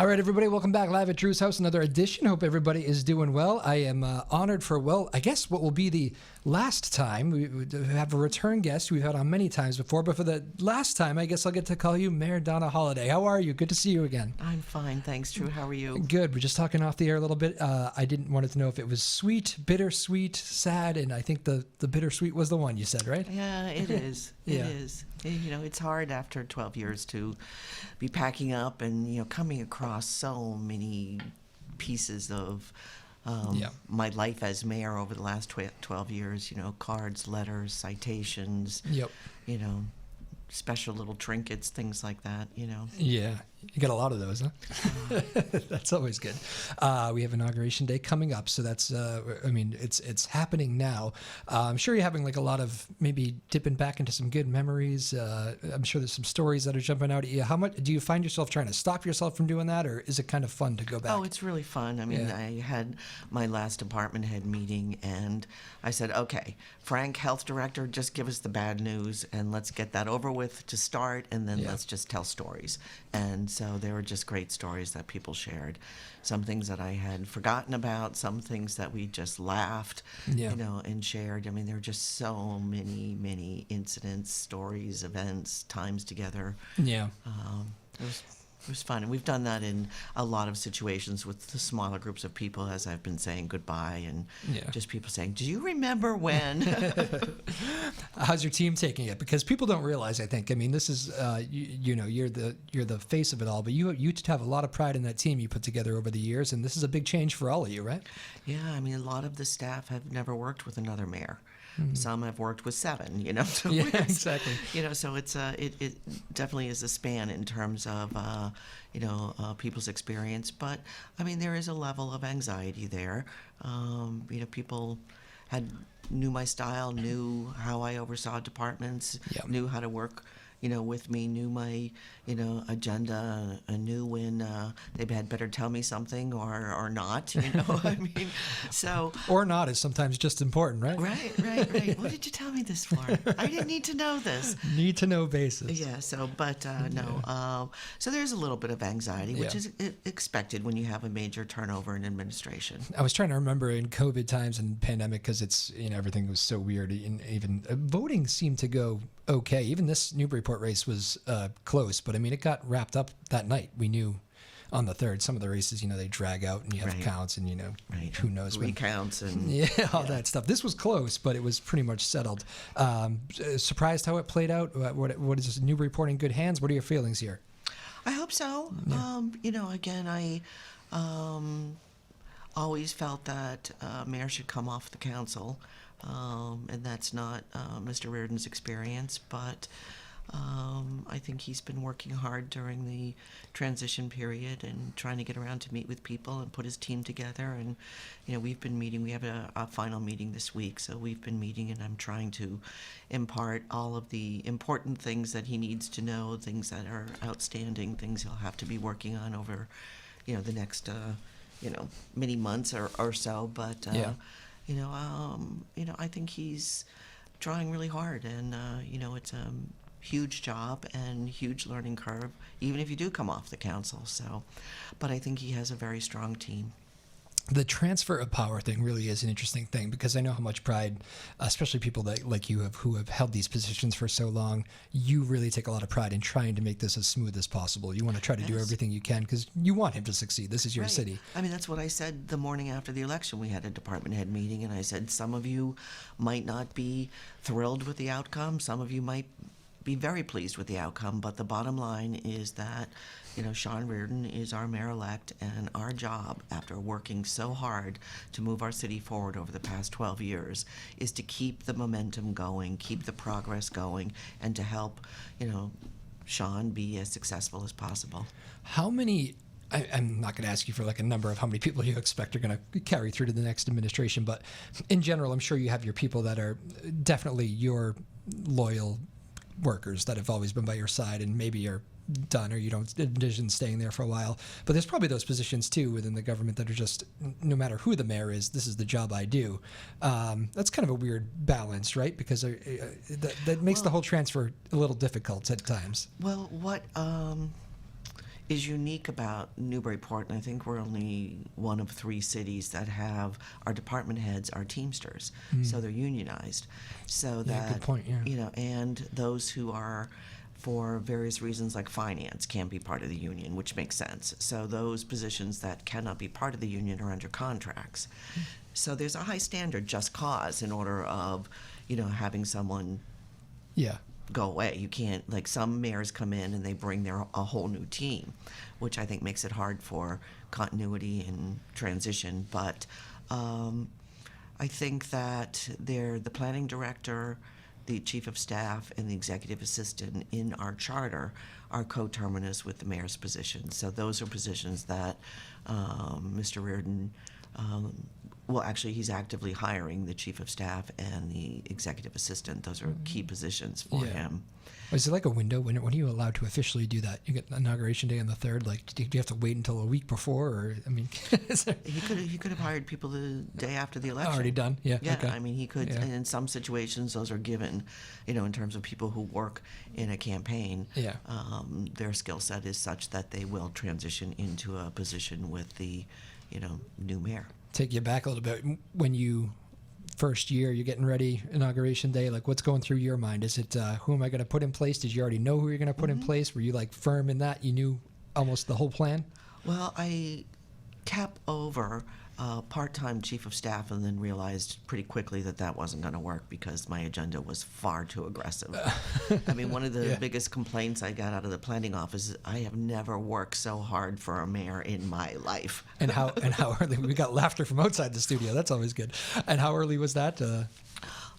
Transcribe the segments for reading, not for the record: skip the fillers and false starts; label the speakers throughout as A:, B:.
A: All right, everybody, welcome back live at Drew's house. Another edition. Hope everybody is doing well. I am honored for, I guess what will be the last time. We have a return guest we've had on many times before, but for the last time, I guess I'll get to call you Mayor Donna Holaday. How are you? Good to see you again.
B: I'm fine, thanks, Drew. How are you?
A: Good. We're just talking off the air a little bit. I wanted to know if it was sweet, bittersweet, sad, and I think the bittersweet was the one you said, right?
B: Yeah, it is. It is. You know, it's hard after 12 years to be packing up and, coming across so many pieces of my life as mayor over the last 12 years, cards, letters, citations, special little trinkets, things like that,
A: Yeah, you got a lot of those, huh? That's always good. We have Inauguration Day coming up, so that's, it's happening now. I'm sure you're having like a lot of maybe dipping back into some good memories. I'm sure there's some stories that are jumping out at you. How much do you find yourself trying to stop yourself from doing that, or is it kind of fun to go back?
B: Oh, it's really fun. I mean, I had my last department head meeting, and I said, okay, Frank, health director, just give us the bad news, and let's get that over with to start, and then let's just tell stories. And so there were just great stories that people shared. Some things that I had forgotten about, some things that we just laughed, and shared. I mean, there were just so many incidents, stories, events, times together.
A: Yeah.
B: It was fun, and we've done that in a lot of situations with the smaller groups of people as I've been saying goodbye, and just people saying, "Do you remember when?"
A: How's your team taking it? Because people don't realize, I think. I mean, this is you're the face of it all, but you have a lot of pride in that team you put together over the years, and this is a big change for all of you, right?
B: Yeah, I mean, a lot of the staff have never worked with another mayor. Some have worked with 7, So
A: exactly.
B: So it's it definitely is a span in terms of people's experience. But I mean, there is a level of anxiety there. People knew my style, knew how I oversaw departments, knew how to work, with me, knew my, agenda, knew when they had better tell me something or not, I mean, so.
A: Or not is sometimes just important, right?
B: Right. What did you tell me this for? I didn't need to know this.
A: Need to know basis.
B: Yeah, so, but no. So there's a little bit of anxiety, which is expected when you have a major turnover in administration.
A: I was trying to remember in COVID times and pandemic, because it's, everything was so weird, and even voting seemed to go okay. Even this Newburyport race was close, but I mean, it got wrapped up that night. We knew on the 3rd. Some of the races, they drag out and you have counts, and who knows when
B: recounts and
A: all that stuff. This was close, but it was pretty much settled. Surprised how it played out. What is Newburyport in good hands? What are your feelings here?
B: I hope so. Again, I always felt that mayor should come off the council. And that's not Mr. Reardon's experience, but I think he's been working hard during the transition period and trying to get around to meet with people and put his team together. And, we've been meeting. We have a final meeting this week, so we've been meeting, and I'm trying to impart all of the important things that he needs to know, things that are outstanding, things he'll have to be working on over, the next, many months or so. But I think he's trying really hard, and it's a huge job and huge learning curve, even if you do come off the council. So, but I think he has a very strong team.
A: The transfer of power thing really is an interesting thing, because I know how much pride, especially people that like you who have held these positions for so long, you really take a lot of pride in trying to make this as smooth as possible. You want to try to do everything you can because you want him to succeed. This is your city.
B: I mean, that's what I said the morning after the election. We had a department head meeting, and I said, some of you might not be thrilled with the outcome. Some of you might be very pleased with the outcome, but the bottom line is that Sean Reardon is our mayor-elect, and our job, after working so hard to move our city forward over the past 12 years, is to keep the momentum going, keep the progress going, and to help Sean be as successful as possible.
A: How many, I'm not going to ask you for like a number of how many people you expect are going to carry through to the next administration, but in general, I'm sure you have your people that are definitely your loyal workers that have always been by your side and maybe are done or you don't envision staying there for a while. But there's probably those positions too within the government that are just, no matter who the mayor is, this is the job I do. That's kind of a weird balance, right? Because that makes the whole transfer a little difficult at times.
B: Well, what is unique about Newburyport, and I think we're only one of 3 cities that have our department heads are Teamsters, so they're unionized. So
A: Yeah,
B: that,
A: good point, yeah.
B: you know, and those who are, for various reasons like finance, can't be part of the union, which makes sense. So those positions that cannot be part of the union are under contracts. So there's a high standard just cause in order of, you know, having someone
A: Yeah.
B: go away. You can't, like, some mayors come in and they bring a whole new team, which I think makes it hard for continuity and transition. But I think that the planning director, the chief of staff, and the executive assistant in our charter are coterminous with the mayor's position. So those are positions that Mr. Reardon, well, actually, he's actively hiring the chief of staff and the executive assistant. Those are key positions for
A: Yeah.
B: him.
A: Is it like a window? When are you allowed to officially do that? You get inauguration day on the 3rd. Like, do you have to wait until a week before? Or, I mean, is there
B: He could have hired people the day after the election.
A: already done? Yeah.
B: Yeah,
A: Okay.
B: I mean, he could,
A: Yeah.
B: and in some situations, those are given, you know, in terms of people who work in a campaign.
A: Yeah.
B: Their skill set is such that they will transition into a position with the, you know, new mayor.
A: Take you back a little bit. When you first year, you're getting ready, inauguration day, like what's going through your mind? Is it who am I going to put in place? Did you already know who you're going to put in place? Were you like firm in that? You knew almost the whole plan?
B: Well, I kept over part-time chief of staff and then realized pretty quickly that that wasn't going to work because my agenda was far too aggressive. I mean, one of the
A: Yeah.
B: biggest complaints I got out of the planning office is I have never worked so hard for a mayor in my life.
A: And how early? We got laughter from outside the studio. That's always good. And how early was that?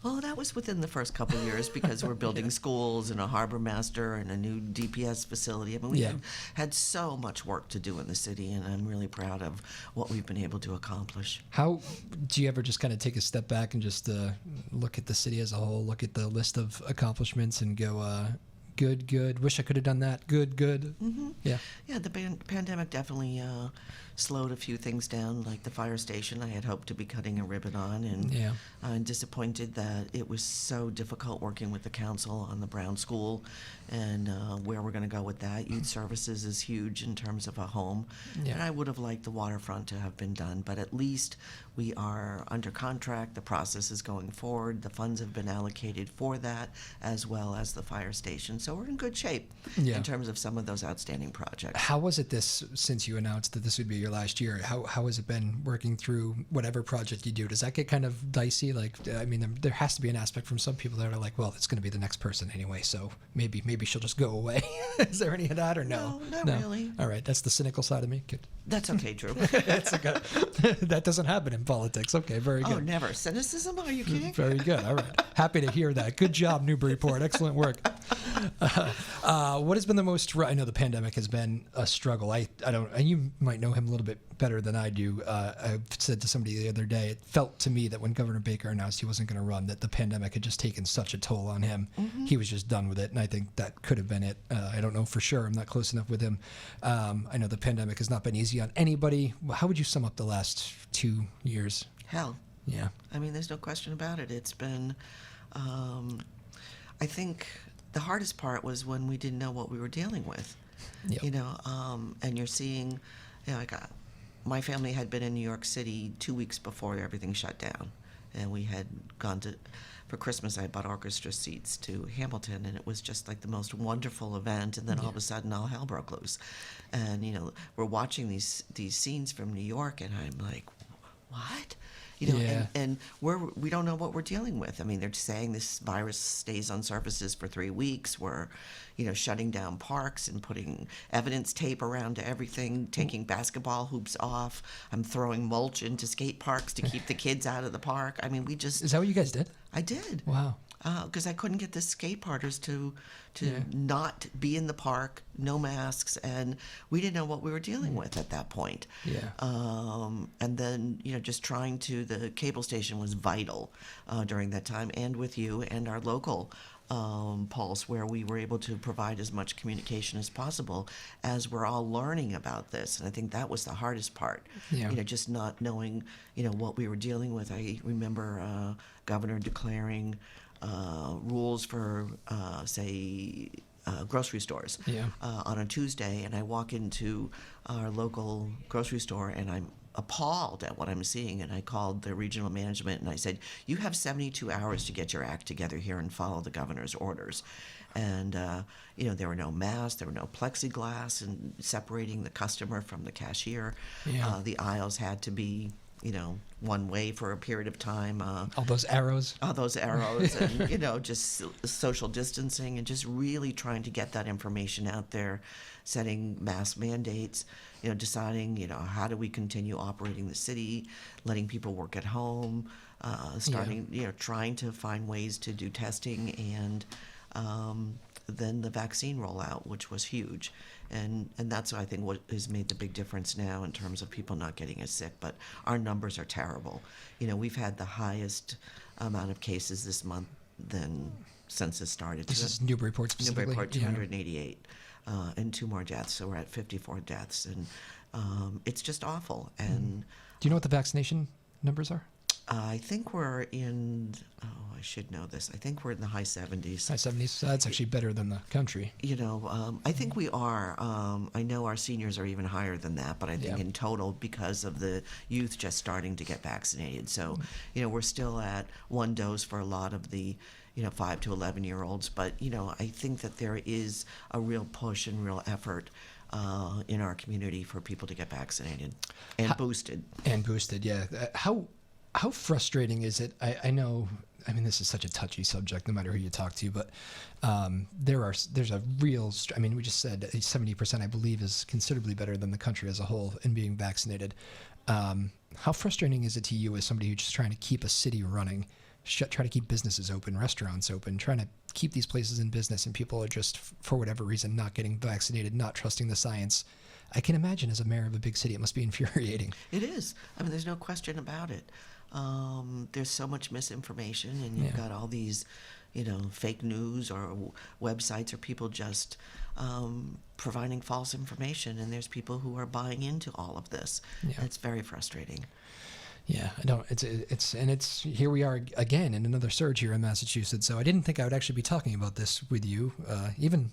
B: Well, that was within the first couple of years because we're building schools and a harbor master and a new DPS facility. I mean, we
A: Yeah.
B: had so much work to do in the city, and I'm really proud of what we've been able to accomplish.
A: How do you ever just kind of take a step back and just look at the city as a whole, look at the list of accomplishments and go, good, wish I could have done that, good. Yeah.
B: Yeah, the pandemic definitely slowed a few things down, like the fire station I had hoped to be cutting a ribbon on, and
A: Yeah.
B: I'm disappointed that it was so difficult working with the council on the Brown School and where we're going to go with that. Youth services is huge in terms of a home,
A: Yeah.
B: and I would have liked the waterfront to have been done, but at least we are under contract. The process is going forward. The funds have been allocated for that, as well as the fire station. So we're in good shape
A: Yeah.
B: in terms of some of those outstanding projects.
A: How was it since you announced that this would be your last year? How has it been working through whatever project you do? Does that get kind of dicey? Like, I mean, there has to be an aspect from some people that are like, well, it's going to be the next person anyway, so maybe she'll just go away. Is there any of that or no?
B: No, not really.
A: All right, that's the cynical side of me. Good.
B: That's okay, Drew.
A: That's a good. That doesn't happen in politics. Okay, very good.
B: Oh, never. Cynicism? Are you kidding?
A: Very good. All right. Happy to hear that. Good job, Newburyport. Excellent work. What has been the most? I know the pandemic has been a struggle. I don't. And you might know him a little bit better than I do. I said to somebody the other day, it felt to me that when Governor Baker announced he wasn't going to run, that the pandemic had just taken such a toll on him. He was just done with it, and I think that could have been it. I don't know for sure. I'm not close enough with him. I know the pandemic has not been easy on anybody. How would you sum up the last 2 years?
B: Hell.
A: Yeah.
B: I mean, there's no question about it. It's been, I think the hardest part was when we didn't know what we were dealing with.
A: Yep.
B: You know, and you're seeing, you know, like my family had been in New York City 2 weeks before everything shut down. And we had gone for Christmas, I bought orchestra seats to Hamilton, and it was just like the most wonderful event. And then all of a sudden, all hell broke loose. And, you know, we're watching these scenes from New York, and I'm like, what? You know,
A: Yeah.
B: and we don't know what we're dealing with. I mean, they're saying this virus stays on surfaces for 3 weeks. We're, you know, shutting down parks and putting evidence tape around everything, taking basketball hoops off. I'm throwing mulch into skate parks to keep the kids out of the park. I mean,
A: Is that what you guys did?
B: I did.
A: Wow.
B: Because I couldn't get the skate parkers to
A: Yeah.
B: not be in the park, no masks, and we didn't know what we were dealing with at that point.
A: Yeah.
B: And then, you know, just trying to, the cable station was vital during that time, and with you and our local pulse, where we were able to provide as much communication as possible as we're all learning about this. And I think that was the hardest part,
A: Yeah.
B: you know, just not knowing, you know, what we were dealing with. I remember Governor declaring rules for, say, grocery stores
A: Yeah.
B: on a Tuesday, and I walk into our local grocery store and I'm appalled at what I'm seeing. And I called the regional management and I said, "You have 72 hours to get your act together here and follow the governor's orders." And there were no masks, there were no plexiglass, and separating the customer from the cashier.
A: Yeah.
B: The aisles had to be one way for a period of time.
A: All those arrows.
B: And just social distancing, and just really trying to get that information out there, setting mask mandates, deciding, how do we continue operating the city, letting people work at home, trying to find ways to do testing, and then the vaccine rollout, which was huge. And that's, I think, what has made the big difference now in terms of people not getting as sick. But our numbers are terrible. We've had the highest amount of cases this month since this started.
A: This is Newburyport specifically?
B: Newburyport, 288, and 2 more deaths. So we're at 54 deaths. And it's just awful. And
A: do you know what the vaccination numbers are?
B: I think we're in, I should know this. I think we're in the high 70s.
A: High 70s. So that's actually better than the country.
B: I think we are. I know our seniors are even higher than that, but I think in total, because of the youth just starting to get vaccinated. So, we're still at 1 dose for a lot of the 5 to 11-year-olds. But, I think that there is a real push and real effort in our community for people to get vaccinated and boosted.
A: And boosted, yeah. How frustrating is it? I know, this is such a touchy subject no matter who you talk to, but there's a real, we just said 70%, I believe, is considerably better than the country as a whole in being vaccinated. How frustrating is it to you as somebody who's just trying to keep a city running, try to keep businesses open, restaurants open, trying to keep these places in business, and people are just, for whatever reason, not getting vaccinated, not trusting the science? I can imagine as a mayor of a big city, it must be infuriating.
B: It is. There's no question about it. There's so much misinformation, and you've got all these, fake news or websites or people just providing false information, and there's people who are buying into all of this.
A: Yeah.
B: And it's very frustrating.
A: Yeah, I don't. It's here we are again in another surge here in Massachusetts. So I didn't think I would actually be talking about this with you, even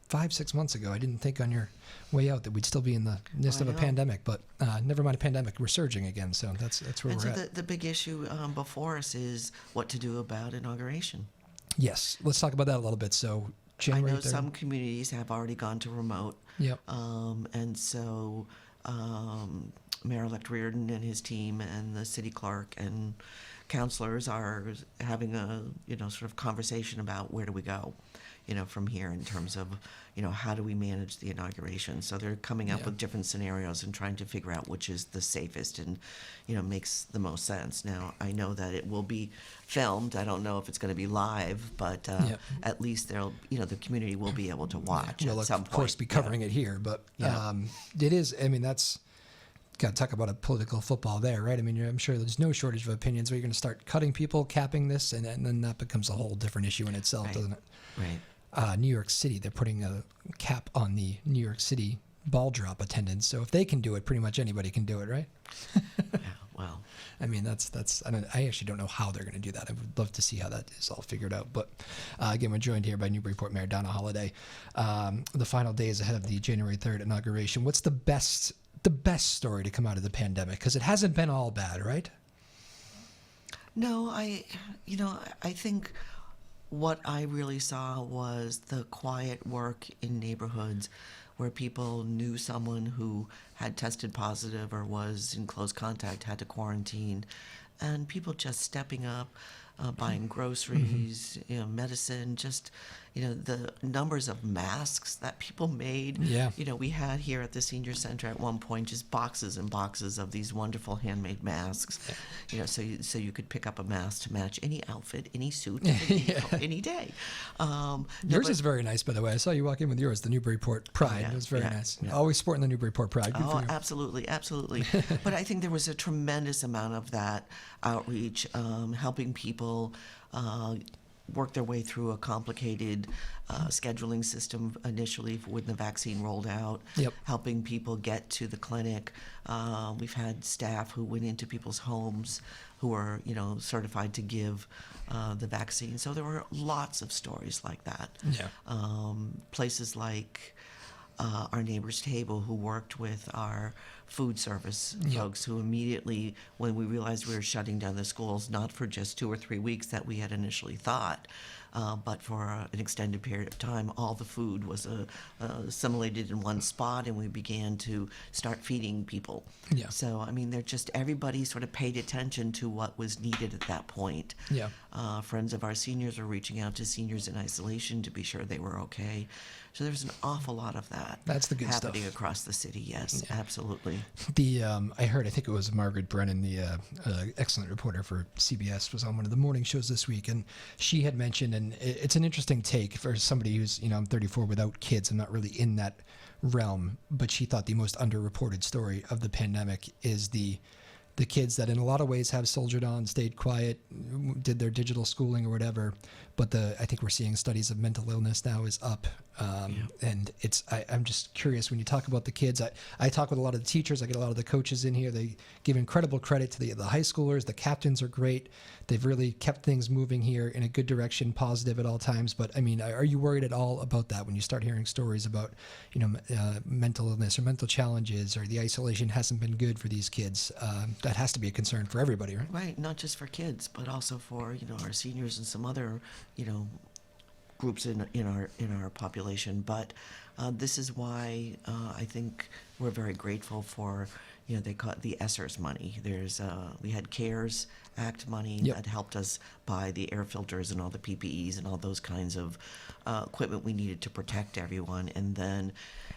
A: 5-6 months ago. I didn't think on your way out that we'd still be in the midst of a pandemic, but never mind a pandemic, we're surging again. So that's where we're at.
B: The big issue before us is what to do about inauguration.
A: Yes, let's talk about that a little bit. So January
B: I know
A: 3rd.
B: some communities have already gone to remote.
A: Yep.
B: And so Mayor-elect Reardon and his team and the city clerk and councilors are having a sort of conversation about where do we go, from here in terms of how do we manage the inauguration. So they're coming up with different scenarios and trying to figure out which is the safest and makes the most sense. Now I know that it will be filmed. I don't know if it's going to be live, but at least there'll the community will be able to watch
A: We'll
B: at some point.
A: of course be covering it here, but it is. That's. Got to talk about a political football there, right? I'm sure there's no shortage of opinions where you're going to start cutting people, capping this, and then that becomes a whole different issue in itself,
B: Right.
A: doesn't it?
B: Right.
A: New York City, they're putting a cap on the New York City ball drop attendance. So if they can do it, pretty much anybody can do it, right?
B: Yeah. Well.
A: That's. I actually don't know how they're going to do that. I would love to see how that is all figured out. But again, we're joined here by Newburyport Mayor Donna Holaday. The final days ahead of the January 3rd inauguration. What's the best story to come out of the pandemic? Because it hasn't been all bad, right?
B: No, I think what I really saw was the quiet work in neighborhoods where people knew someone who had tested positive or was in close contact, had to quarantine, and people just stepping up, buying groceries, medicine, just, the numbers of masks that people made.
A: Yeah.
B: We had here at the senior center at one point just boxes and boxes of these wonderful handmade masks, so you could pick up a mask to match any outfit, any suit, any day.
A: Yours is very nice, by the way. I saw you walk in with yours, the Newburyport Pride. It was very nice. Yeah. Always sporting the Newburyport Pride. Good for you.
B: Absolutely. But I think there was a tremendous amount of that outreach, helping people worked their way through a complicated scheduling system initially when the vaccine rolled out,
A: Yep.
B: helping people get to the clinic. We've had staff who went into people's homes who are, certified to give the vaccine. So there were lots of stories like that.
A: Yeah.
B: Places like our neighbor's table who worked with our food service folks who immediately, when we realized we were shutting down the schools, not for just 2 or 3 weeks that we had initially thought, but for an extended period of time, all the food was assimilated in one spot, and we began to start feeding people.
A: Yeah.
B: So, everybody sort of paid attention to what was needed at that point.
A: Yeah.
B: Friends of our seniors were reaching out to seniors in isolation to be sure they were okay. So there's an awful lot of that
A: That's the good
B: happening
A: stuff.
B: across the city. Yes, absolutely.
A: I think it was Margaret Brennan, the excellent reporter for CBS, was on one of the morning shows this week, and she had mentioned, and it's an interesting take for somebody who's, I'm 34 without kids. I'm not really in that realm, but she thought the most underreported story of the pandemic is the kids that in a lot of ways have soldiered on, stayed quiet, did their digital schooling or whatever. But I think we're seeing studies of mental illness now is up. And I'm just curious when you talk about the kids, I talk with a lot of the teachers, I get a lot of the coaches in here. They give incredible credit to the high schoolers. The captains are great. They've really kept things moving here in a good direction, positive at all times. But are you worried at all about that when you start hearing stories about, mental illness or mental challenges, or the isolation hasn't been good for these kids? That has to be a concern for everybody, right?
B: Right, not just for kids, but also for our seniors and some other groups in our population. But this is why I think we're very grateful for they call it the ESSERS money. We had CARES Act money that helped us buy the air filters and all the PPEs and all those kinds of equipment we needed to protect everyone. And then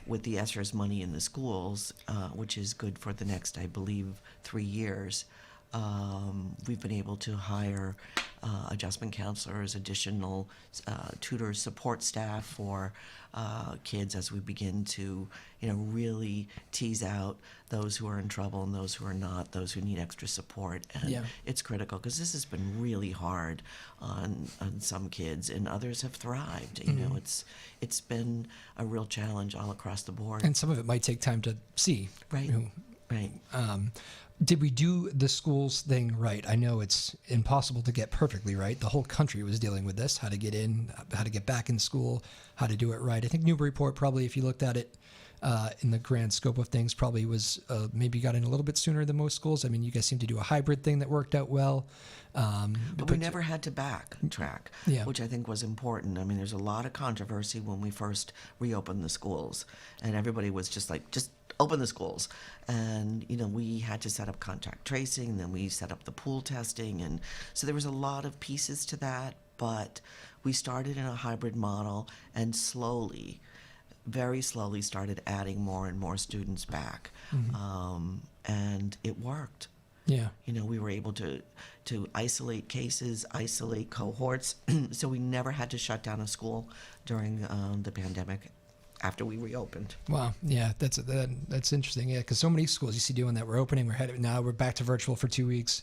B: with the ESSERS money in the schools, which is good for the next, I believe, 3 years, we've been able to hire adjustment counselors, additional tutors, support staff for kids as we begin to, really tease out those who are in trouble and those who are not, those who need extra support. And it's critical because this has been really hard on some kids, and others have thrived. It's been a real challenge all across the board.
A: And some of it might take time to see.
B: Right. Right.
A: Did we do the schools thing right? I know it's impossible to get perfectly right. The whole country was dealing with this, how to get in, how to get back in school, how to do it right. I think Newburyport probably, if you looked at it in the grand scope of things, probably was maybe got in a little bit sooner than most schools. You guys seem to do a hybrid thing that worked out well.
B: But we never had to backtrack, which I think was important. There's a lot of controversy when we first reopened the schools, and everybody was just like, just open the schools. And, we had to set up contact tracing, and then we set up the pool testing. And so there was a lot of pieces to that, but we started in a hybrid model and slowly, very slowly started adding more and more students back. And it worked.
A: Yeah.
B: We were able to isolate cases, isolate cohorts, so we never had to shut down a school during the pandemic after we reopened.
A: Wow. Yeah, that's interesting. Yeah, because so many schools you see doing that. We're opening. We're back to virtual for 2 weeks.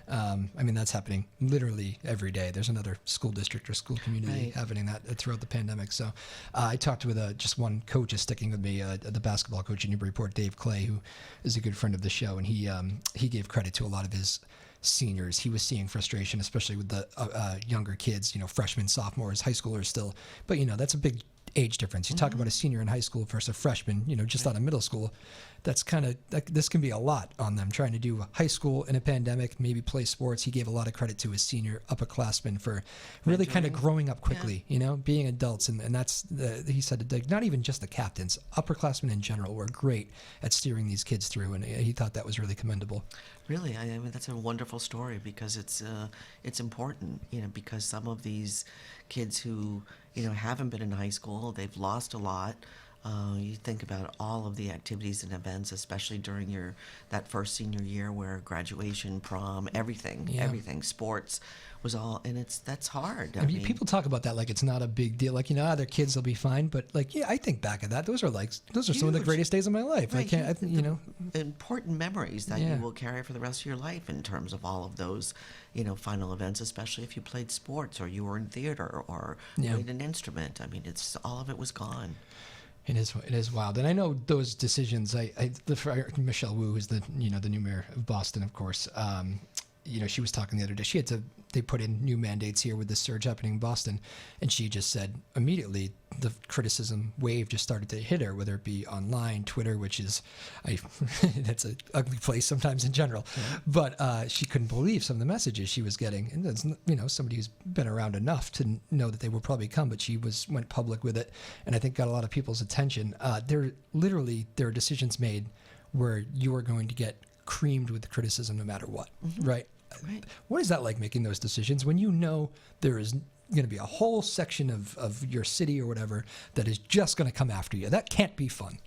A: That's happening literally every day. There's another school district or school community happening that throughout the pandemic. So I talked with just one coach is sticking with me, the basketball coach in Newburyport, Dave Clay, who is a good friend of the show, and he gave credit to a lot of his seniors. He was seeing frustration, especially with the younger kids, freshmen, sophomores, high schoolers still. But that's a big age difference. You talk about a senior in high school versus a freshman, just out of middle school. That's kind of like, this can be a lot on them trying to do high school in a pandemic, maybe play sports. He gave a lot of credit to his senior upperclassmen for really kind of growing up quickly, being adults. And that's, he said, not even just the captains, upperclassmen in general were great at steering these kids through. And he thought that was really commendable.
B: Really, that's a wonderful story because it's important, because some of these kids who, haven't been in high school, they've lost a lot. You think about all of the activities and events, especially during that first senior year, where graduation, prom, everything, sports was all, and that's hard.
A: I mean, people talk about that like it's not a big deal. Like, their kids will be fine, but like, yeah, I think back at that. Those are some of the
B: Huge.
A: greatest days of my life.
B: Right, important memories that
A: Yeah.
B: you will carry for the rest of your life in terms of all of those, final events, especially if you played sports or you were in theater or
A: Yeah.
B: played an instrument. I mean, it's all of it was gone.
A: It is wild, and I know those decisions. Michelle Wu is the new mayor of Boston, of course. She was talking the other day. They put in new mandates here with this surge happening in Boston, and she just said immediately the criticism wave just started to hit her, whether it be online, Twitter, which is, that's an ugly place sometimes in general. Yeah. But she couldn't believe some of the messages she was getting, and that's somebody who's been around enough to know that they will probably come. But she went public with it, and I think got a lot of people's attention. There are decisions made where you are going to get creamed with criticism no matter what, right?
B: Right.
A: What is that like, making those decisions when there is going to be a whole section of your city or whatever that is just going to come after you? That can't be fun.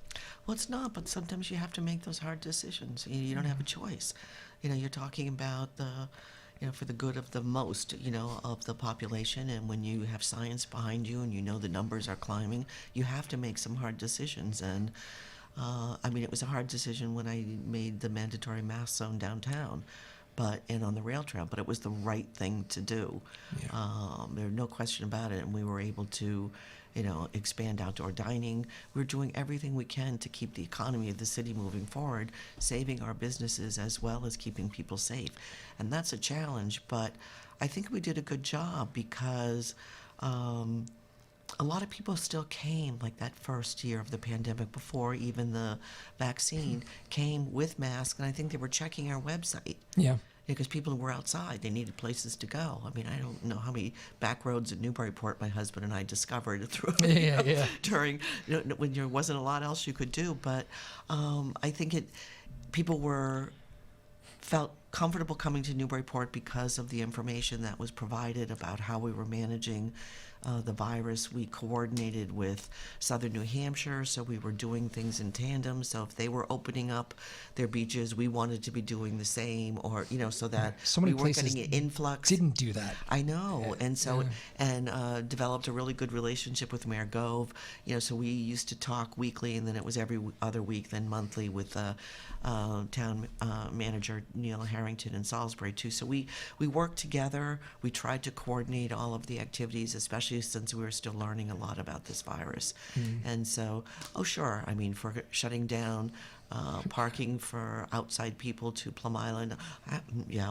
B: Well, it's not, but sometimes you have to make those hard decisions. You don't have a choice. You're talking about for the good of the most, of the population. And when you have science behind you and the numbers are climbing, you have to make some hard decisions. And it was a hard decision when I made the mandatory mask zone downtown. And on the rail trail, but it was the right thing to do. Yeah. There's no question about it, and we were able to, expand outdoor dining. We're doing everything we can to keep the economy of the city moving forward, saving our businesses as well as keeping people safe, and that's a challenge. But I think we did a good job because a lot of people still came, like that first year of the pandemic, before even the vaccine, came with masks, and I think they were checking our website.
A: Yeah.
B: Because people were outside, they needed places to go. I don't know how many back roads in Newburyport my husband and I discovered through during when there wasn't a lot else you could do. But I think people felt comfortable coming to Newburyport because of the information that was provided about how we were managing the virus. We coordinated with Southern New Hampshire, so we were doing things in tandem. So if they were opening up their beaches, we wanted to be doing the same, or so that
A: so many
B: we weren't getting an influx.
A: Didn't do that.
B: I know, and so developed a really good relationship with Mayor Gove. So we used to talk weekly, and then it was every other week, then monthly with town manager Neil Harrington in Salisbury too. So we worked together. We tried to coordinate all of the activities, especially since we were still learning a lot about this virus. And so, for shutting down parking for outside people to Plum Island, a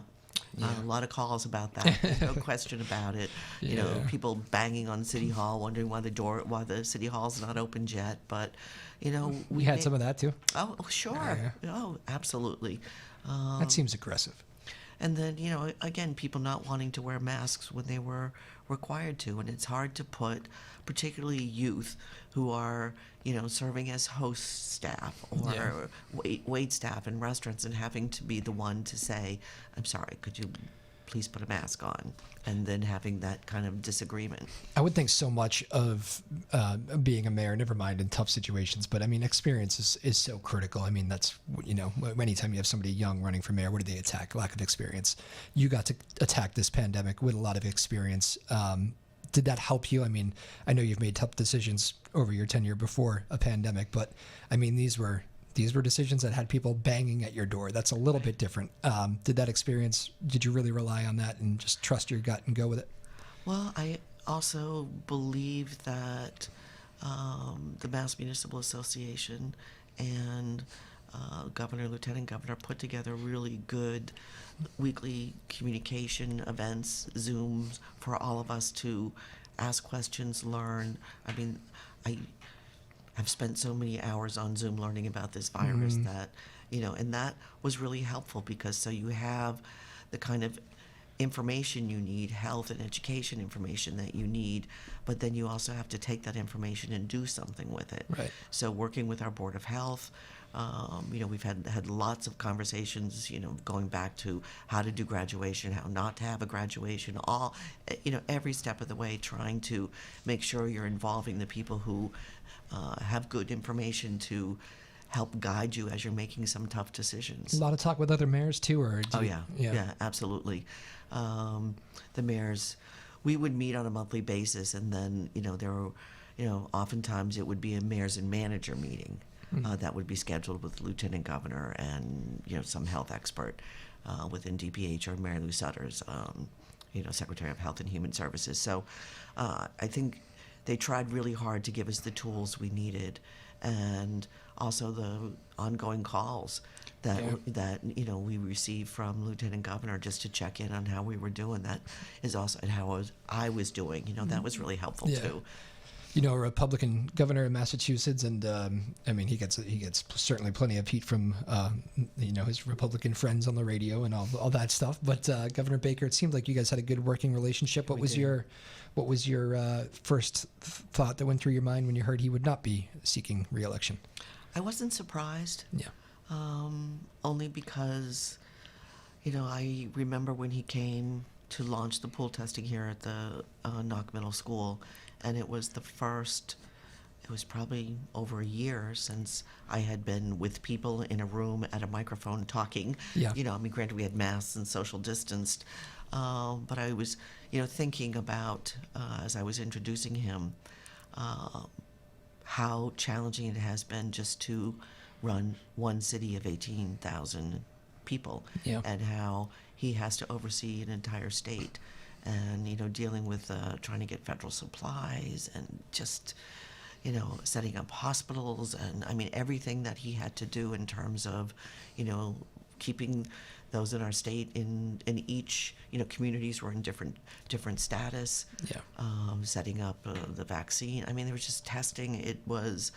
B: lot of calls about that. There's no question about it. People banging on City Hall, wondering why the City Hall's not opened yet. But
A: we had some of that too.
B: Oh, sure.
A: Yeah.
B: Oh, absolutely.
A: That seems aggressive.
B: And then, again, people not wanting to wear masks when they were required to. And it's hard to put, particularly youth who are, serving as host staff or wait staff in restaurants, and having to be the one to say, I'm sorry, could you please put a mask on? And then having that kind of disagreement.
A: I would think so much of being a mayor, never mind in tough situations, but experience is so critical. That's, anytime you have somebody young running for mayor, what do they attack? Lack of experience. You got to attack this pandemic with a lot of experience. Did that help you? I know you've made tough decisions over your tenure before a pandemic, but these were decisions that had people banging at your door. That's a little bit different. Did you really rely on that and just trust your gut and go with it?
B: Well, I also believe that the Mass Municipal Association and Governor, Lieutenant Governor put together really good weekly communication events, Zooms, for all of us to ask questions, learn. I've spent so many hours on Zoom learning about this virus that, and that was really helpful, because so you have the kind of information you need, health and education information that you need, but then you also have to take that information and do something with it.
A: Right.
B: So working with our Board of Health, We've had lots of conversations, going back to how to do graduation, how not to have a graduation, all, every step of the way, trying to make sure you're involving the people who have good information to help guide you as you're making some tough decisions.
A: A lot of talk with other mayors too, or
B: Yeah, absolutely. The mayors, we would meet on a monthly basis, and then there were, oftentimes it would be a mayors and manager meeting that would be scheduled with the lieutenant governor and some health expert within DPH, or Mary Lou Sutters, Secretary of Health and Human Services. So I think they tried really hard to give us the tools we needed, and also the ongoing calls that we received from Lieutenant Governor just to check in on how we were doing. That is also, and how I was doing. That was really helpful too.
A: A Republican governor in Massachusetts, and he gets certainly plenty of heat from his Republican friends on the radio and all that stuff. But Governor Baker, it seemed like you guys had a good working relationship. What was your first thought that went through your mind when you heard he would not be seeking re-election?
B: I wasn't surprised.
A: Yeah.
B: Only because, I remember when he came to launch the pool testing here at the Knock Middle School, and it was probably over a year since I had been with people in a room at a microphone talking.
A: Yeah.
B: Granted we had masks and social distanced, but I was, thinking about, as I was introducing him, how challenging it has been just to run one city of 18,000 people, and how he has to oversee an entire state, and dealing with trying to get federal supplies, and just setting up hospitals, and everything that he had to do in terms of keeping those in our state in each communities were in different status. Setting up the vaccine. There was just testing. It was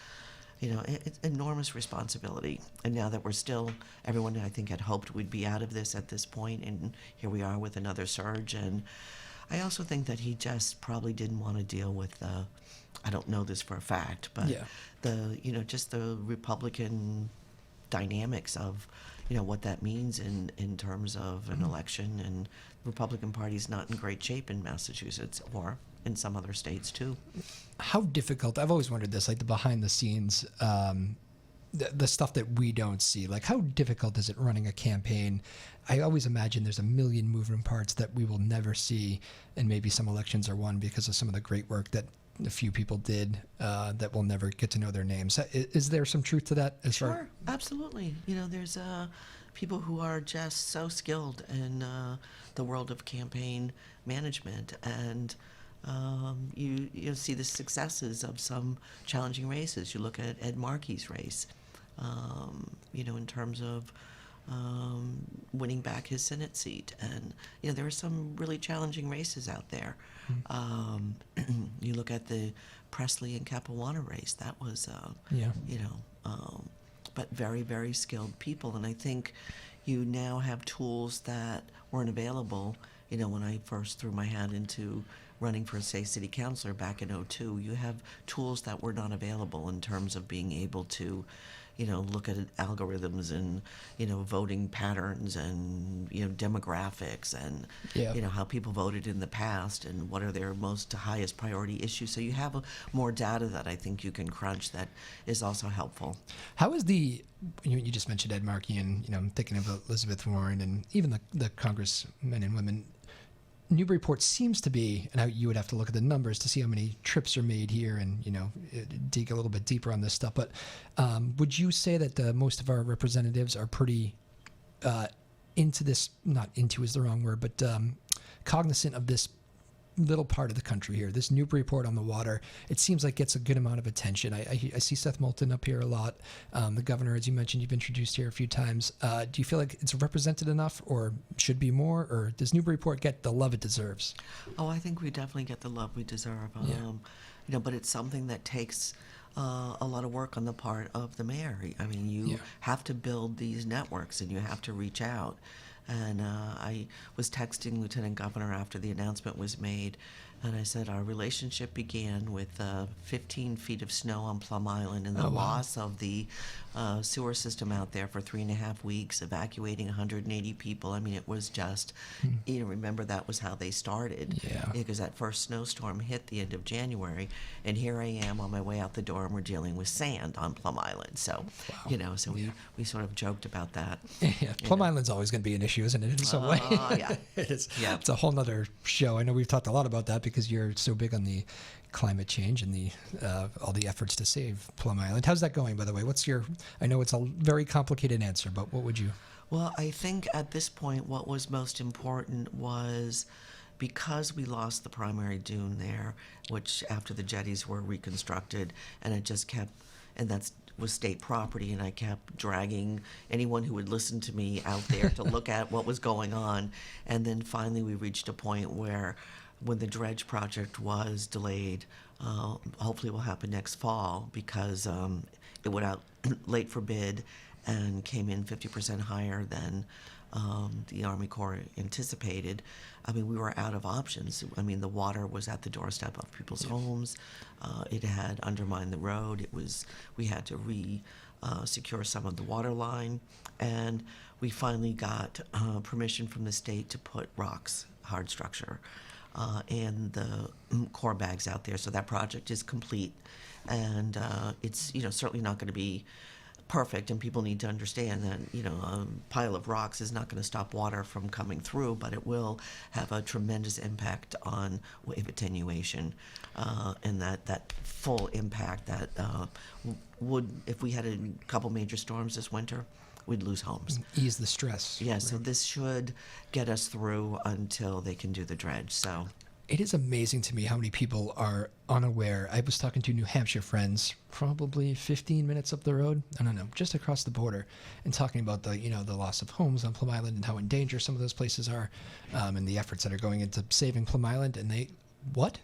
B: it's enormous responsibility. And now that everyone I think had hoped we'd be out of this at this point, and here we are with another surge. And I also think that he just probably didn't want to deal with I don't know this for a fact, but just the Republican dynamics of what that means in terms of an election. And the Republican Party's not in great shape in Massachusetts, or in some other states too.
A: How difficult, I've always wondered this, like the behind the scenes, the stuff that we don't see, like how difficult is it running a campaign? I always imagine there's a million moving parts that we will never see, and maybe some elections are won because of some of the great work that a few people did that we'll never get to know their names. Is there some truth to that?
B: Sure, absolutely. There's people who are just so skilled in the world of campaign management, and you see the successes of some challenging races. You look at Ed Markey's race, in terms of winning back his Senate seat, and there are some really challenging races out there. You look at the Presley and Capuana race. That was but very, very skilled people, and I think you now have tools that weren't available. When I first threw my hat into running for, say, city councilor back in 2002, you have tools that were not available in terms of being able to, look at algorithms and, voting patterns and, demographics and, how people voted in the past and what are their most highest priority issues. So you have more data that I think you can crunch that is also helpful.
A: How is you just mentioned Ed Markey, and, I'm thinking of Elizabeth Warren and even the congressmen and women. Newburyport seems to be, and you would have to look at the numbers to see how many trips are made here and, dig a little bit deeper on this stuff. But would you say that most of our representatives are pretty into this, not into is the wrong word, but cognizant of this little part of the country here, this Newburyport on the water? It seems like gets a good amount of attention. I see Seth Moulton up here a lot. The governor, as you mentioned, you've introduced here a few times. Do you feel like it's represented enough, or should be more, or does Newburyport get the love it deserves?
B: Oh, I think we definitely get the love we deserve. But it's something that takes a lot of work on the part of the mayor. You have to build these networks, and you have to reach out. And I was texting Lieutenant Governor after the announcement was made, and I said our relationship began with 15 feet of snow on Plum Island and the
A: Oh, wow.
B: loss of the sewer system out there for 3.5 weeks, evacuating 180 people. I mean, it was just, remember that was how they started.
A: Yeah.
B: Because that first snowstorm hit the end of January, and here I am on my way out the door, and we're dealing with sand on Plum Island. So, so we sort of joked about that.
A: Yeah, Plum Island's always going to be an issue, isn't it, in some way?
B: Yeah.
A: It is.
B: Yeah.
A: It's a whole nother show. I know we've talked a lot about that because you're so big on the climate change and the all the efforts to save Plum Island. How's that going, by the way? I know it's a very complicated answer, but what would you...
B: Well, I think at this point what was most important was because we lost the primary dune there, which after the jetties were reconstructed, and it just kept, and that was state property, and I kept dragging anyone who would listen to me out there to look at what was going on. And then finally we reached a point where when the dredge project was delayed, hopefully it will happen next fall, because it went out late for bid and came in 50% higher than the Army Corps anticipated. I mean, we were out of options. I mean, the water was at the doorstep of people's homes. It had undermined the road. We had to secure some of the water line, and we finally got permission from the state to put rocks, hard structure, and the core bags out there. So that project is complete, and it's certainly not going to be perfect, and people need to understand that a pile of rocks is not going to stop water from coming through, but it will have a tremendous impact on wave attenuation, and that full impact that would, if we had a couple major storms this winter, we'd lose homes.
A: Ease the stress.
B: Yeah, so this should get us through until they can do the dredge. So
A: it is amazing to me how many people are unaware. I was talking to New Hampshire friends, probably 15 minutes up the road, I don't know, just across the border, and talking about the loss of homes on Plum Island and how in danger some of those places are, and the efforts that are going into saving Plum Island. And they, what?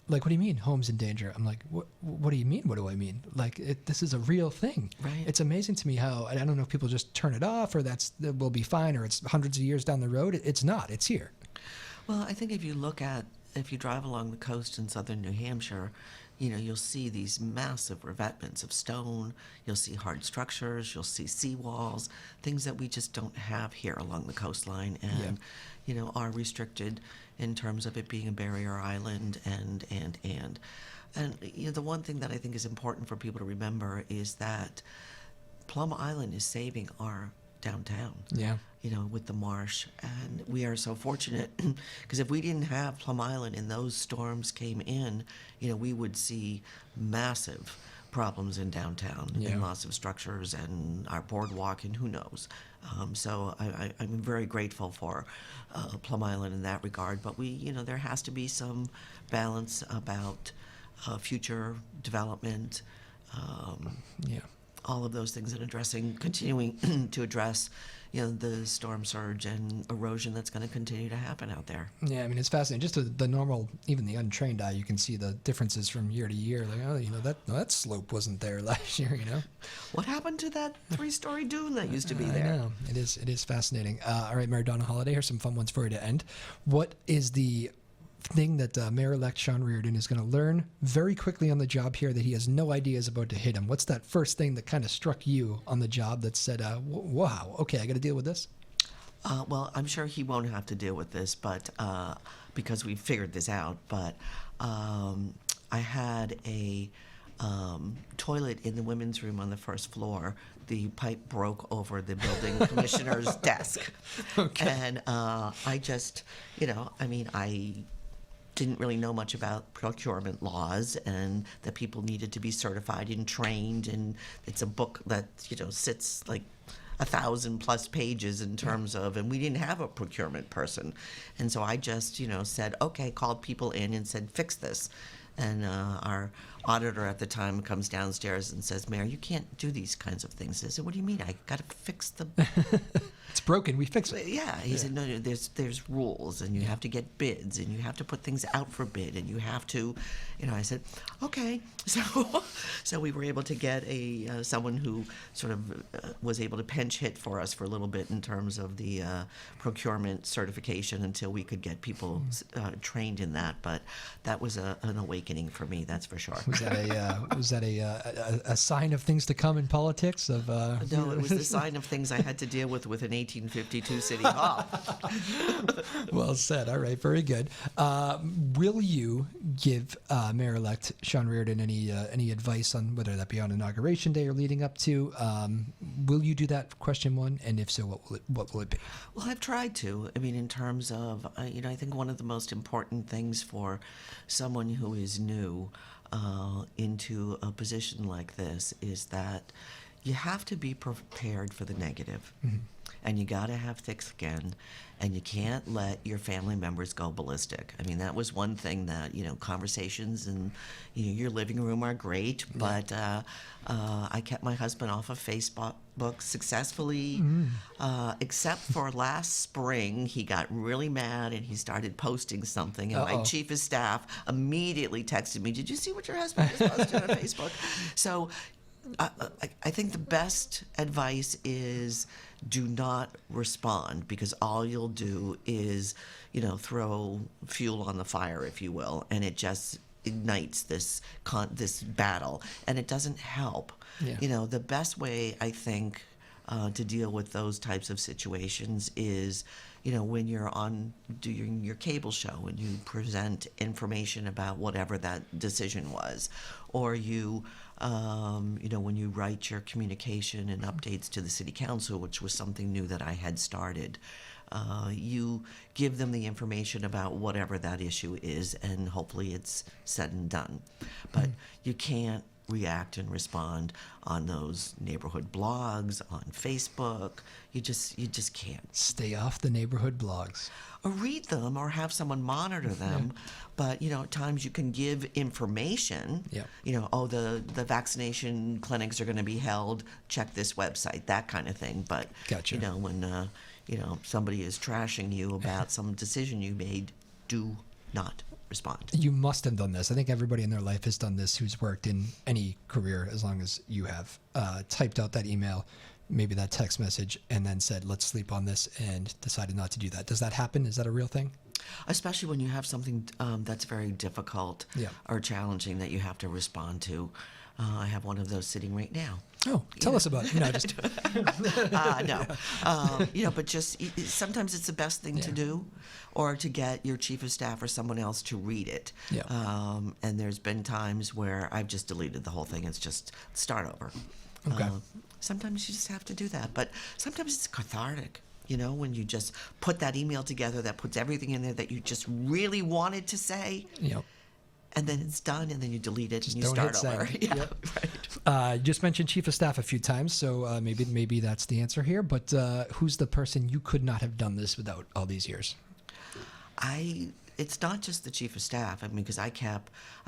A: Like, what do you mean, homes in danger? I'm like, what do you mean? What do I mean? Like, this is a real thing.
B: Right.
A: It's amazing to me how, I don't know if people just turn it off, or that will be fine, or it's hundreds of years down the road. It's not. It's here.
B: Well, I think if you drive along the coast in southern New Hampshire, you'll see these massive revetments of stone. You'll see hard structures. You'll see seawalls, things that we just don't have here along the coastline, and are restricted in terms of it being a barrier island. And the one thing that I think is important for people to remember is that Plum Island is saving our downtown.
A: Yeah.
B: With the marsh. And we are so fortunate because if we didn't have Plum Island and those storms came in, we would see massive problems in downtown, and loss of structures and our boardwalk and who knows. So I'm very grateful for Plum Island in that regard. But there has to be some balance about future development. All of those things, and continuing to address, the storm surge and erosion that's going to continue to happen out there.
A: Yeah, I mean, it's fascinating. Just the normal, even the untrained eye, you can see the differences from year to year. Like, that slope wasn't there last year.
B: What happened to that 3-story dune that used to be there?
A: I know. It is fascinating. All right, Mayor Donna Holaday, here's some fun ones for you to end. What is the thing that Mayor-elect Sean Reardon is going to learn very quickly on the job here that he has no idea is about to hit him? What's that first thing that kind of struck you on the job that said, wow, okay, I got to deal with this?
B: Well, I'm sure he won't have to deal with this, but because we figured this out. But I had a toilet in the women's room on the first floor. The pipe broke over the building commissioner's desk.
A: Okay.
B: And I just, I didn't really know much about procurement laws, and that people needed to be certified and trained, and it's a book that sits like 1,000+ pages in terms of, and we didn't have a procurement person, and so I just said, okay, called people in and said, fix this. And our auditor at the time comes downstairs and says, Mayor, you can't do these kinds of things. I said, what do you mean? I got to fix the...
A: It's broken. We fix it.
B: Yeah, he said, no, there's rules, and you have to get bids, and you have to put things out for bid, and you have to, I said, okay. So we were able to get someone who sort of was able to pinch hit for us for a little bit in terms of the procurement certification until we could get people trained in that. But that was an awakening for me, that's for sure.
A: Was that a sign of things to come in politics?
B: No, it was the sign of things I had to deal with an 1852 City Hall.
A: Well said. All right, very good. Will you give Mayor-elect Sean Reardon any advice on whether that be on Inauguration Day or leading up to? Will you do that? Question one, and if so, what will it be?
B: Well, I've tried to. I mean, in terms of, I think one of the most important things for someone who is new into a position like this is that you have to be prepared for the negative. Mm-hmm. And you got to have thick skin, and you can't let your family members go ballistic. I mean, that was one thing that, conversations in your living room are great, but I kept my husband off of Facebook successfully, except for last spring. He got really mad, and he started posting something, and my chief of staff immediately texted me, did you see what your husband just posted on Facebook? So I think the best advice is do not respond, because all you'll do is, throw fuel on the fire, if you will, and it just ignites this battle, and it doesn't help. Yeah. The best way, I think, to deal with those types of situations is, when you're doing your cable show and you present information about whatever that decision was, or you, when you write your communication and updates to the city council, which was something new that I had started, you give them the information about whatever that issue is, and hopefully it's said and done. But you can't react and respond on those neighborhood blogs, on Facebook. You just can't.
A: Stay off the neighborhood blogs.
B: Or read them, or have someone monitor them. Yeah. But, at times you can give information. Yeah. The vaccination clinics are going to be held. Check this website, that kind of thing. But,
A: gotcha.
B: When, somebody is trashing you about some decision you made, do not respond.
A: You must have done this. I think everybody in their life has done this who's worked in any career as long as you have. Typed out that email, maybe that text message, and then said, let's sleep on this, and decided not to do that. Does that happen? Is that a real thing?
B: Especially when you have something that's very difficult or challenging that you have to respond to. I have one of those sitting right now.
A: Oh, tell us about it.
B: No. But just sometimes it's the best thing to do, or to get your chief of staff or someone else to read it. Yeah. And there's been times where I've just deleted the whole thing. It's just start over.
A: Okay.
B: Sometimes you just have to do that, but sometimes it's cathartic. When you just put that email together that puts everything in there that you just really wanted to say. Yep. And then it's done, and then you delete it, and you start over. Yeah, yep.
A: Right. You just mentioned chief of staff a few times, so maybe that's the answer here. But who's the person you could not have done this without all these years?
B: It's not just the chief of staff. I mean, because I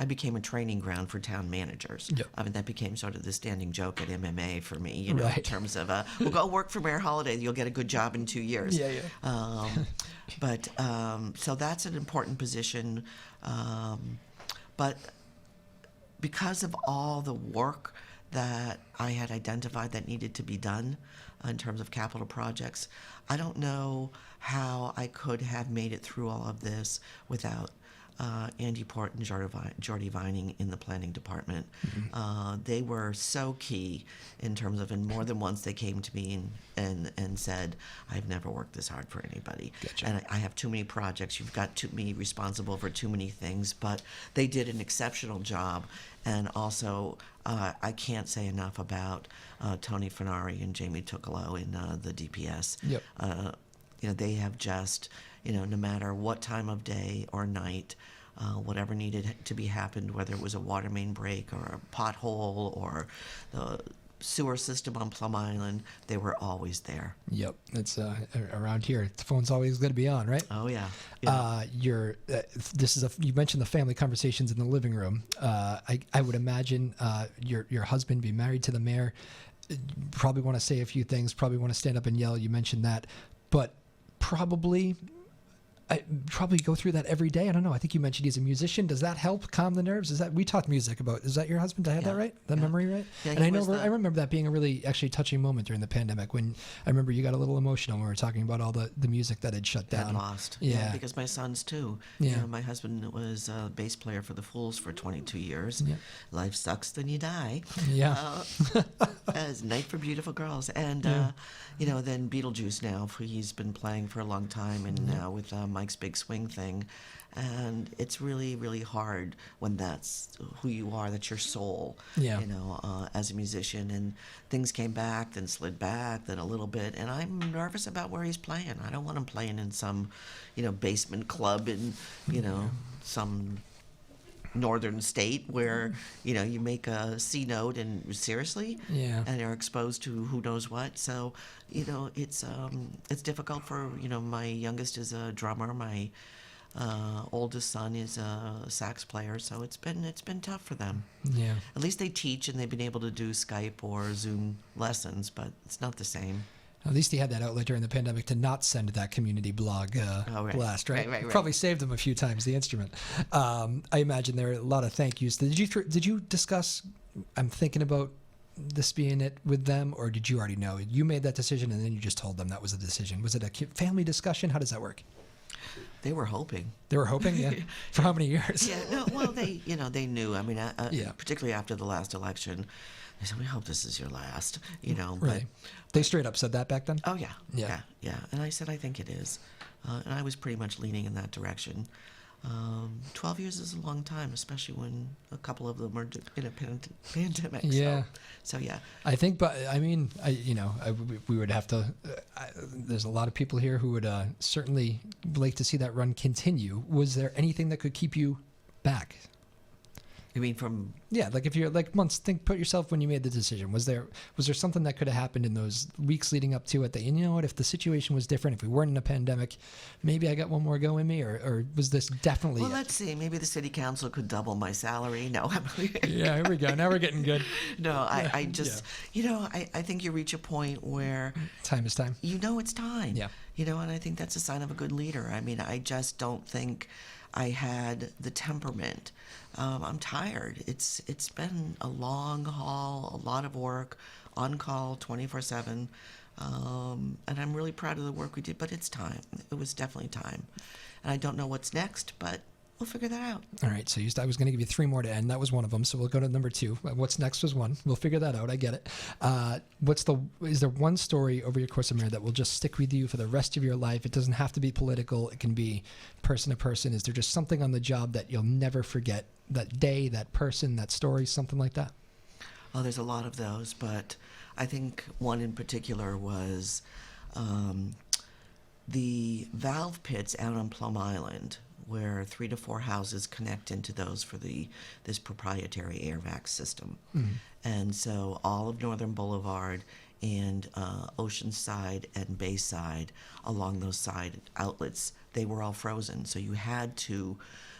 B: became a training ground for town managers. Yep. I mean, that became sort of the standing joke at MMA for me, in terms of, well, go work for Mayor Holaday, you'll get a good job in 2 years. Yeah. So that's an important position. But because of all the work that I had identified that needed to be done in terms of capital projects, I don't know how I could have made it through all of this without Andy Port and Jordy Vining in the planning department. Mm-hmm. They were so key in terms of, and more than once they came to me and said, I've never worked this hard for anybody. Gotcha. And I have too many projects. You've got me responsible for too many things. But they did an exceptional job. And also, I can't say enough about Tony Fenari and Jamie Tuccolo in the DPS. Yep. They have just, no matter what time of day or night, whatever needed to be happened, whether it was a water main break or a pothole or the sewer system on Plum Island, they were always there.
A: Yep, it's around here. The phone's always going to be on, right?
B: Oh yeah.
A: This is you mentioned the family conversations in the living room. I would imagine your husband being married to the mayor, probably want to say a few things, probably want to stand up and yell. You mentioned that, but probably go through that every day. I don't know. I think you mentioned he's a musician. Does that help calm the nerves? We talked music about? Is that your husband? Did I have that right? That memory right?
B: Yeah,
A: and I remember that being a really actually touching moment during the pandemic when I remember you got a little emotional when we were talking about all the music that had shut down.
B: Had lost.
A: Yeah.
B: Because my sons too.
A: Yeah.
B: You know, my husband was a bass player for the Fools for 22 years.
A: Yeah.
B: Life sucks, then you die.
A: Yeah.
B: As Night for Beautiful Girls. And, you know, then Beetlejuice now, he's been playing for a long time, and now with Mike's Big Swing thing. And it's really, really hard when that's who you are, that's your soul,
A: Yeah.
B: you know, as a musician. And things came back, then slid back, then a little bit. And I'm nervous about where he's playing. I don't want him playing in some, you know, basement club in, you know, some northern state where, you know, you make a C note and seriously, and are exposed to who knows what. So, you know, it's difficult for, you know, my youngest is a drummer, my oldest son is a sax player, so it's been tough for them.
A: Yeah.
B: At least they teach and they've been able to do Skype or Zoom lessons, but it's not the same.
A: At least he had that outlet during the pandemic to not send that community blog blast, right?
B: Right.
A: Probably saved him a few times the instrument. I imagine there are a lot of thank yous. Did you discuss? I'm thinking about this being it with them, or did you already know? You made that decision and then you just told them that was the decision. Was it a family discussion? How does that work?
B: They were hoping.
A: They were hoping, yeah. For how many years?
B: Yeah. No. Well, they knew. I mean, particularly after the last election. They said, "We hope this is your last," you know.
A: Right. They straight up said that back then?
B: Oh, yeah. And I said, I think it is. And I was pretty much leaning in that direction. 12 years is a long time, especially when a couple of them are in a pandemic.
A: Yeah.
B: So yeah.
A: I think, but I mean, we would have to, there's a lot of people here who would certainly like to see that run continue. Was there anything that could keep you back?
B: You mean from?
A: Yeah, like if you're like put yourself when you made the decision. Was there something that could have happened in those weeks leading up to it that, you know what, if the situation was different, if we weren't in a pandemic, maybe I got one more go in me, or was this definitely?
B: Well, let's see. Maybe the city council could double my salary. No.
A: Yeah, here we go. Now we're getting good.
B: No, I just, you know, I think you reach a point where
A: time is time.
B: You know, it's time.
A: Yeah.
B: You know, and I think that's a sign of a good leader. I mean, I just don't think I had the temperament. I'm tired. It's been a long haul, a lot of work, on call 24/7, and I'm really proud of the work we did. But it's time. It was definitely time, and I don't know what's next, but we'll figure that out.
A: All right. So I was going to give you 3 more to end. That was one of them. So we'll go to number 2. What's next was 1. We'll figure that out. I get it. Is there one story over your course of marriage that will just stick with you for the rest of your life? It doesn't have to be political. It can be person to person. Is there just something on the job that you'll never forget? That day, that person, that story, something like that?
B: Oh, there's a lot of those, but I think one in particular was the valve pits out on Plum Island, where 3 to 4 houses connect into those for this proprietary airvac system. Mm-hmm. And so all of Northern Boulevard and Oceanside and Bayside, along those side outlets, they were all frozen. So you had to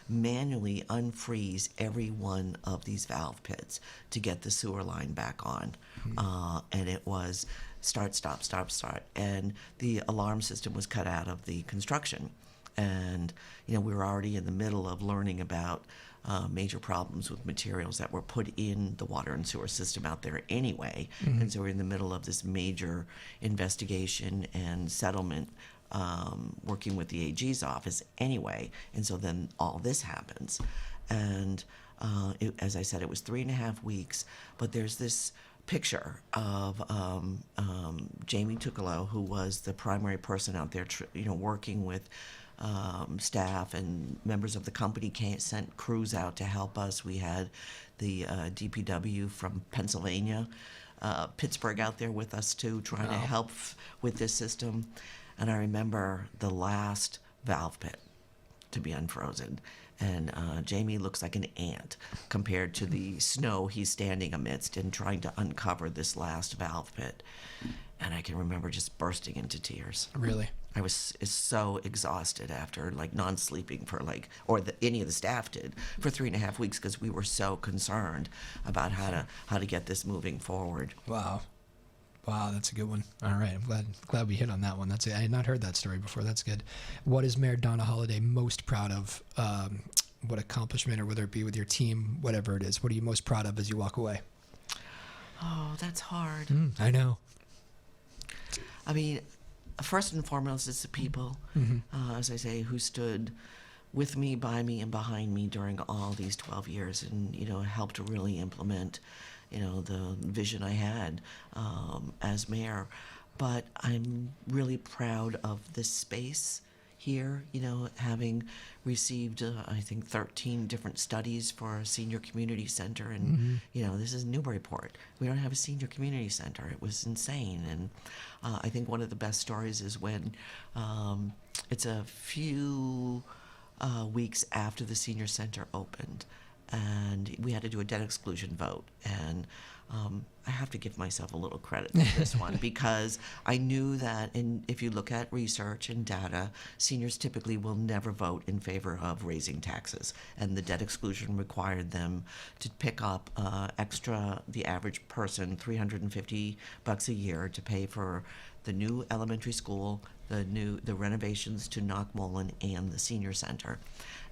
B: manually unfreeze every one of these valve pits to get the sewer line back on. Mm-hmm. And it was start, stop, stop, start. And the alarm system was cut out of the construction. And, you know, we were already in the middle of learning about major problems with materials that were put in the water and sewer system out there anyway. Mm-hmm. And so we're in the middle of this major investigation and settlement, working with the AG's office anyway. And so then all this happens. And as I said, it was 3.5 weeks, but there's this picture of Jamie Tuccolo, who was the primary person out there, working with staff and members of the company, sent crews out to help us. We had the DPW from Pennsylvania, Pittsburgh out there with us too, trying to help with this system. And I remember the last valve pit to be unfrozen. And Jamie looks like an ant compared to the snow he's standing amidst and trying to uncover this last valve pit. And I can remember just bursting into tears.
A: Really?
B: I was so exhausted after non-sleeping for any of the staff did for 3.5 weeks because we were so concerned about how to get this moving forward.
A: Wow. Wow, that's a good one. All right, I'm glad we hit on that one. I had not heard that story before. That's good. What is Mayor Donna Holaday most proud of? What accomplishment, or whether it be with your team, whatever it is, what are you most proud of as you walk away?
B: Oh, that's hard.
A: I know.
B: I mean, first and foremost, it's the people, as I say, who stood with me, by me, and behind me during all these 12 years and, helped to really implement, the vision I had as mayor. But I'm really proud of this space here, having received, I think, 13 different studies for a senior community center. And, this is Newburyport. We don't have a senior community center. It was insane. And I think one of the best stories is when it's a few weeks after the senior center opened, and we had to do a debt exclusion vote. And I have to give myself a little credit for this one because I knew that if you look at research and data, seniors typically will never vote in favor of raising taxes. And the debt exclusion required them to pick up the average person, $350 a year to pay for the new elementary school, the renovations to Moholland, and the senior center.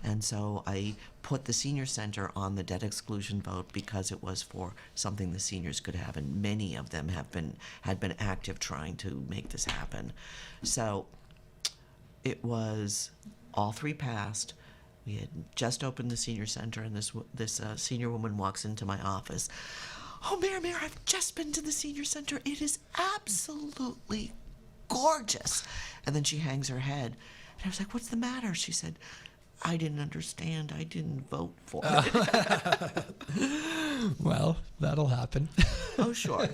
B: And so I put the senior center on the debt exclusion vote because it was for something the seniors could have, and many of them had been active trying to make this happen. So it was all three passed. We had just opened the senior center, and this senior woman walks into my office. Oh, Mayor, I've just been to the senior center. It is absolutely gorgeous. And then she hangs her head. And I was like, what's the matter? She said, I didn't understand. I didn't vote for it.
A: Well, that'll happen.
B: Oh, sure.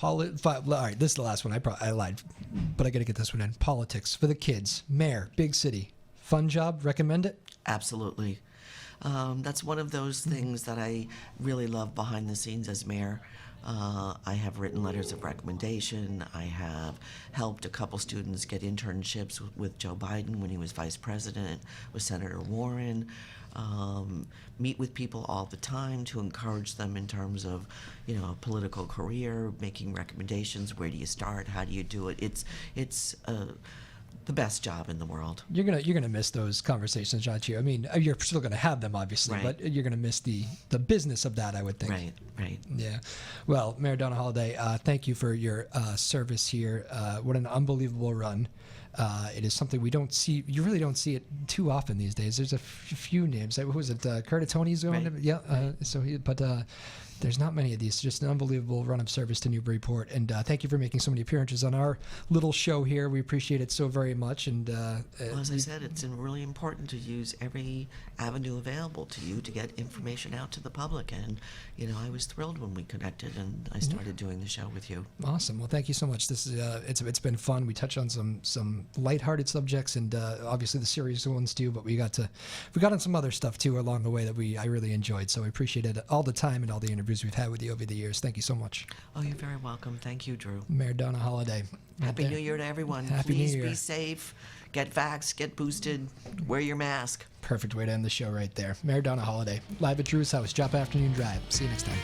A: All right, this is the last one. I lied, but I got to get this one in. Politics for the kids. Mayor, big city. Fun job? Recommend it?
B: Absolutely. That's one of those things that I really love behind the scenes as mayor. I have written letters of recommendation. I have helped a couple students get internships with Joe Biden when he was vice president, with Senator Warren. Meet with people all the time to encourage them in terms of, a political career, making recommendations. Where do you start? How do you do it? It's the best job in the world.
A: You're gonna miss those conversations, aren't you? I mean, you're still gonna have them, obviously,
B: Right.
A: but you're gonna miss the business of that, I would think.
B: Right.
A: Yeah. Well, Mayor Donna Holday, thank you for your service here. What an unbelievable run. It is something we don't see. You really don't see it too often these days. There's a few names. What was it? Curtis Tony's going.
B: Right.
A: Yeah. There's not many of these. Just an unbelievable run of service to Newburyport. And thank you for making so many appearances on our little show here. We appreciate it so very much. And
B: Well, as I said, it's really important to use every avenue available to you to get information out to the public. And, I was thrilled when we connected and I started doing the show with you.
A: Awesome. Well, thank you so much. This is it's been fun. We touched on some lighthearted subjects and obviously the serious ones too. But we got on some other stuff too along the way that I really enjoyed. So I appreciate it all the time and all the interviews we've had with you over the years. Thank you so much.
B: Oh, you're very welcome. Thank you, Drew.
A: Mayor Donna Holday.
B: Happy New Year to everyone.
A: Happy
B: Please
A: New Year.
B: be safe, get vaxxed, get boosted, wear your mask.
A: Perfect way to end the show right there. Mayor Donna Holday, live at Drew's house, Drop Afternoon Drive. See you next time.